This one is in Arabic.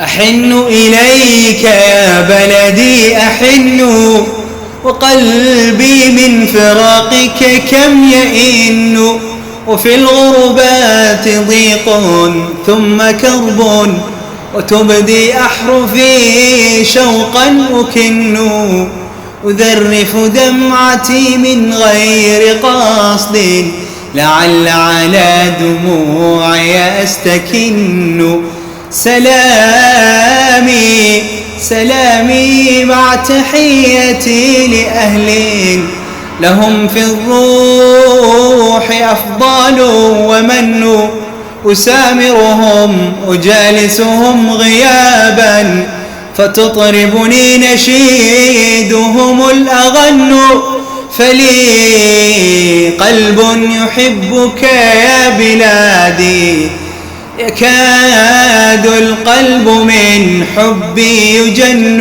أحن إليك يا بلدي أحن، وقلبي من فراقك كم يئن. وفي الغربات ضيق ثم كرب، وتبدي أحرفي شوقا أكن. أذرف دمعتي من غير قصد، لعل على دموعي أستكن. سلامي سلامي مع تحيتي لأهل لهم في الروح أفضال ومن. أسامرهم أجالسهم غيابا، فتطربني نشيدهم الأغن. فلي قلب يحبك يا بلادي، يكاد القلب من حبي يجن.